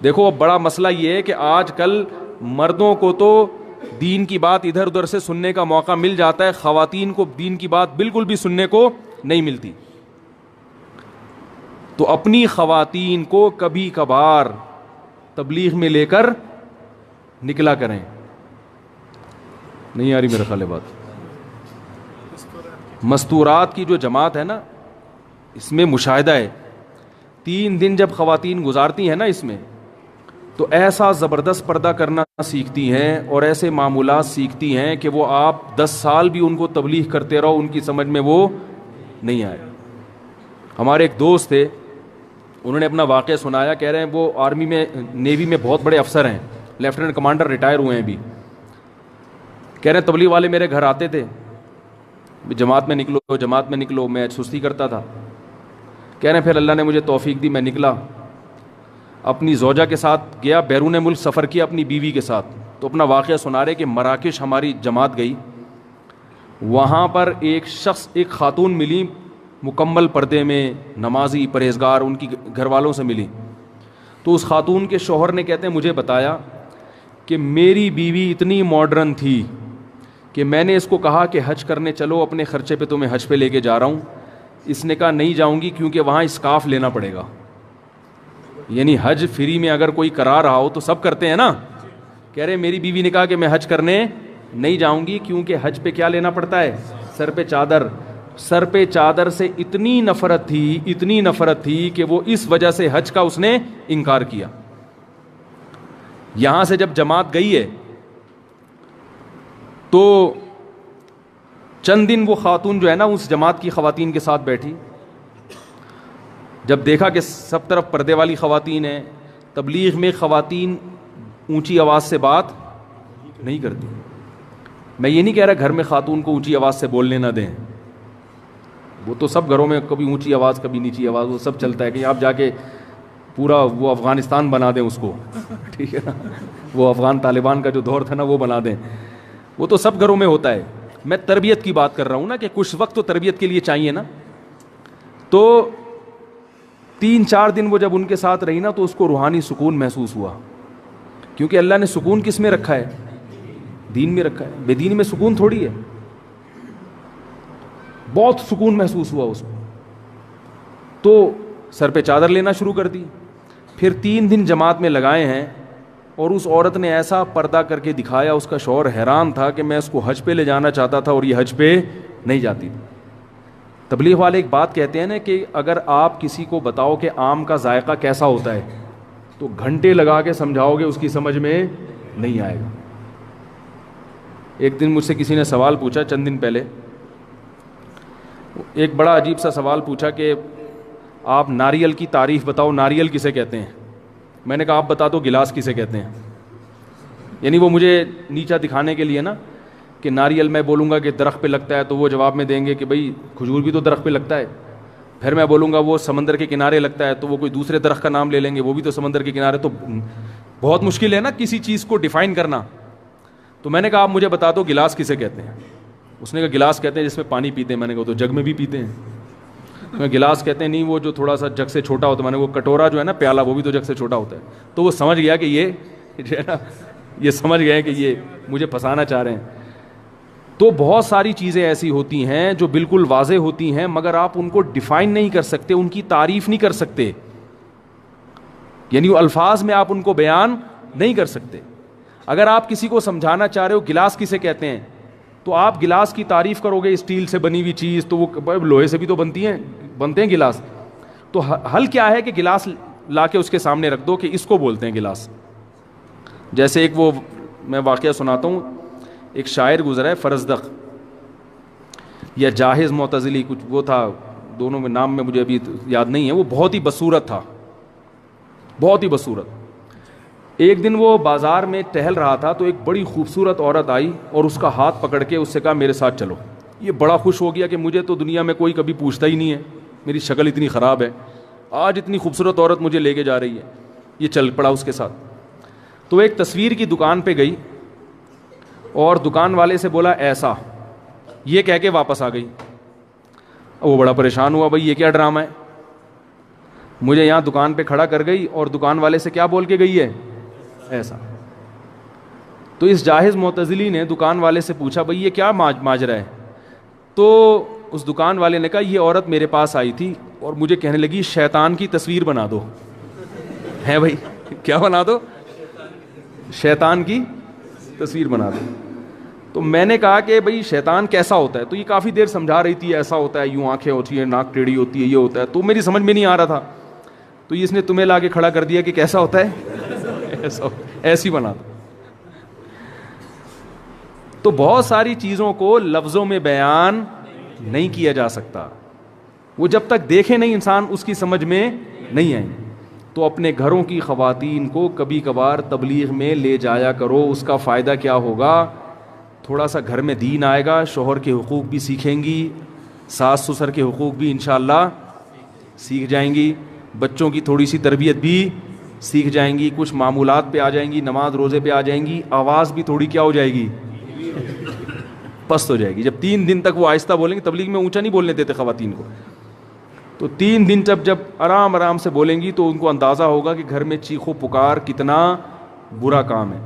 دیکھو اب بڑا مسئلہ یہ ہے کہ آج کل مردوں کو تو دین کی بات ادھر ادھر سے سننے کا موقع مل جاتا ہے, خواتین کو دین کی بات بالکل بھی سننے کو نہیں ملتی. تو اپنی خواتین کو کبھی کبھار تبلیغ میں لے کر نکلا کریں. نہیں آ رہی میرا خیال ہے بات. مستورات کی جو جماعت ہے نا, اس میں مشاہدہ ہے, 3 دن جب خواتین گزارتی ہیں نا اس میں, تو ایسا زبردست پردہ کرنا سیکھتی ہیں اور ایسے معمولات سیکھتی ہیں کہ وہ آپ 10 سال بھی ان کو تبلیغ کرتے رہو ان کی سمجھ میں وہ نہیں آئے. ہمارے ایک دوست تھے, انہوں نے اپنا واقعہ سنایا, کہہ رہے ہیں وہ آرمی میں, نیوی میں بہت بڑے افسر ہیں, لیفٹیننٹ کمانڈر, ریٹائر ہوئے ہیں ابھی. کہہ رہے ہیں تبلیغ والے میرے گھر آتے تھے, جماعت میں نکلو جماعت میں نکلو, میں سستی کرتا تھا. کہہ رہے ہیں پھر اللہ نے مجھے توفیق دی, میں نکلا, اپنی زوجہ کے ساتھ گیا, بیرون ملک سفر کیا اپنی بیوی کے ساتھ. تو اپنا واقعہ سنا رہے کہ مراکش ہماری جماعت گئی, وہاں پر ایک شخص, ایک خاتون ملی مکمل پردے میں, نمازی, پرہیزگار, ان کی گھر والوں سے ملی. تو اس خاتون کے شوہر نے, کہتے ہیں, مجھے بتایا کہ میری بیوی اتنی ماڈرن تھی کہ میں نے اس کو کہا کہ حج کرنے چلو, اپنے خرچے پہ تمہیں حج پہ لے کے جا رہا ہوں. اس نے کہا نہیں جاؤں گی کیونکہ وہاں اسکارف لینا پڑے گا. یعنی حج فری میں اگر کوئی کرا رہا ہو تو سب کرتے ہیں نا. کہہ رہے میری بیوی نے کہا کہ میں حج کرنے نہیں جاؤں گی کیونکہ حج پہ کیا لینا پڑتا ہے, سر پہ چادر. سر پہ چادر سے اتنی نفرت تھی کہ وہ اس وجہ سے حج کا اس نے انکار کیا. یہاں سے جب جماعت گئی ہے تو چند دن وہ خاتون جو ہے نا اس جماعت کی خواتین کے ساتھ بیٹھی, جب دیکھا کہ سب طرف پردے والی خواتین ہیں, تبلیغ میں خواتین اونچی آواز سے بات نہیں کرتی. میں یہ نہیں کہہ رہا گھر میں خاتون کو اونچی آواز سے بولنے نہ دیں, وہ تو سب گھروں میں کبھی اونچی آواز کبھی نیچی آواز, وہ سب چلتا ہے کہ آپ جا کے پورا وہ افغانستان بنا دیں اس کو, ٹھیک ہے نا, وہ افغان طالبان کا جو دور تھا نا وہ بنا دیں, وہ تو سب گھروں میں ہوتا ہے. میں تربیت کی بات کر رہا ہوں نا, کہ کچھ وقت تو تربیت کے لیے چاہیے نا. تو 3-4 دن وہ جب ان کے ساتھ رہی نا تو اس کو روحانی سکون محسوس ہوا, کیونکہ اللہ نے سکون کس میں رکھا ہے, دین میں رکھا ہے. بے دین میں سکون تھوڑی ہے. بہت سکون محسوس ہوا اس کو, تو سر پہ چادر لینا شروع کر دی. پھر 3 دن جماعت میں لگائے ہیں اور اس عورت نے ایسا پردہ کر کے دکھایا, اس کا شوہر حیران تھا کہ میں اس کو حج پہ لے جانا چاہتا تھا اور یہ حج پہ نہیں جاتی تھی. تبلیغ والے ایک بات کہتے ہیں نا کہ اگر آپ کسی کو بتاؤ کہ آم کا ذائقہ کیسا ہوتا ہے تو گھنٹے لگا کے سمجھاؤ گے, اس کی سمجھ میں نہیں آئے گا. ایک دن مجھ سے کسی نے سوال پوچھا, چند دن پہلے, ایک بڑا عجیب سا سوال پوچھا کہ آپ ناریل کی تعریف بتاؤ, ناریل کسے کہتے ہیں. میں نے کہا آپ بتا دو گلاس کسے کہتے ہیں. یعنی وہ مجھے نیچا دکھانے کے لیے نا کہ ناریل میں بولوں گا کہ درخت پہ لگتا ہے تو وہ جواب میں دیں گے کہ بھئی کھجور بھی تو درخت پہ لگتا ہے. پھر میں بولوں گا وہ سمندر کے کنارے لگتا ہے تو وہ کوئی دوسرے درخت کا نام لے لیں گے, وہ بھی تو سمندر کے کنارے. تو بہت مشکل ہے نا کسی چیز کو ڈیفائن کرنا. تو میں نے کہا آپ مجھے بتا دو گلاس کسے کہتے ہیں. اس نے کہا گلاس کہتے ہیں جس میں پانی پیتے ہیں. میں نے کہا تو جگ میں بھی پیتے ہیں. میں گلاس کہتے ہیں نہیں وہ جو تھوڑا سا جگ سے چھوٹا ہوتا ہے. میں نے وہ کٹورا جو ہے نا پیالہ وہ بھی تو جگ سے چھوٹا ہوتا ہے. تو وہ سمجھ گیا کہ یہ جو ہے نا یہ سمجھ گئے کہ یہ مجھے پھنسانا چاہ رہے ہیں. تو بہت ساری چیزیں ایسی ہوتی ہیں جو بالکل واضح ہوتی ہیں مگر آپ ان کو ڈیفائن نہیں کر سکتے, ان کی تعریف نہیں کر سکتے, یعنی وہ الفاظ میں آپ ان کو بیان نہیں کر سکتے. اگر آپ کسی کو سمجھانا چاہ رہے ہو گلاس کسے کہتے ہیں تو آپ گلاس کی تعریف کرو گے اسٹیل سے بنی ہوئی چیز, تو وہ لوہے سے بھی تو بنتے ہیں گلاس. تو حل کیا ہے کہ گلاس لا کے اس کے سامنے رکھ دو کہ اس کو بولتے ہیں گلاس. جیسے ایک وہ میں واقعہ سناتا ہوں, ایک شاعر گزرا ہے فرزدق یا جاہز معتزلی کچھ وہ تھا, دونوں میں نام میں مجھے ابھی یاد نہیں ہے. وہ بہت ہی بدصورت تھا, بہت ہی بدصورت. ایک دن وہ بازار میں ٹہل رہا تھا تو ایک بڑی خوبصورت عورت آئی اور اس کا ہاتھ پکڑ کے اس سے کہا میرے ساتھ چلو. یہ بڑا خوش ہو گیا کہ مجھے تو دنیا میں کوئی کبھی پوچھتا ہی نہیں ہے, میری شکل اتنی خراب ہے, آج اتنی خوبصورت عورت مجھے لے کے جا رہی ہے. یہ چل پڑا اس کے ساتھ. تو ایک تصویر کی دکان پہ گئی اور دکان والے سے بولا ایسا, یہ کہہ کے واپس آ گئی. وہ بڑا پریشان ہوا, بھائی یہ کیا ڈرامہ ہے. مجھے یہاں دکان پہ کھڑا کر گئی اور دکان والے سے کیا بول کے گئی ہے؟ ایسا. تو اس جاہز معتزلی نے دکان والے سے پوچھا بھئی یہ کیا ماجرا ہے؟ تو اس دکان والے نے کہا یہ عورت میرے پاس آئی تھی اور مجھے کہنے لگی شیطان کی تصویر بنا دو. ہے بھائی کیا بنا دو؟ شیطان کی تصویر بنا دو. تو میں نے کہا کہ بھئی شیطان کیسا ہوتا ہے؟ تو یہ کافی دیر سمجھا رہی تھی ایسا ہوتا ہے، یوں آنکھیں ہوتی ہیں، ناک ٹیڑھی ہوتی ہے، یہ ہوتا ہے. تو میری سمجھ میں نہیں آ رہا تھا. تو اس نے تمہیں لا کے کھڑا کر دیا کہ کیسا ہوتا ہے؟ ایسی بنا دو. تو بہت ساری چیزوں کو لفظوں میں بیان نہیں کیا جا سکتا، وہ جب تک دیکھے نہیں انسان اس کی سمجھ میں نہیں آئیں. تو اپنے گھروں کی خواتین کو کبھی کبھار تبلیغ میں لے جایا کرو. اس کا فائدہ کیا ہوگا؟ تھوڑا سا گھر میں دین آئے گا، شوہر کے حقوق بھی سیکھیں گی، ساس سسر کے حقوق بھی انشاءاللہ سیکھ جائیں گی، بچوں کی تھوڑی سی تربیت بھی سیکھ جائیں گی، کچھ معمولات پہ آ جائیں گی، نماز روزے پہ آ جائیں گی، آواز بھی تھوڑی کیا ہو جائے گی؟ پست ہو جائے گی. جب 3 دن تک وہ آہستہ بولیں گے، تبلیغ میں اونچا نہیں بولنے دیتے خواتین کو، تو 3 دن جب آرام سے بولیں گی تو ان کو اندازہ ہوگا کہ گھر میں چیخو پکار کتنا برا کام ہے.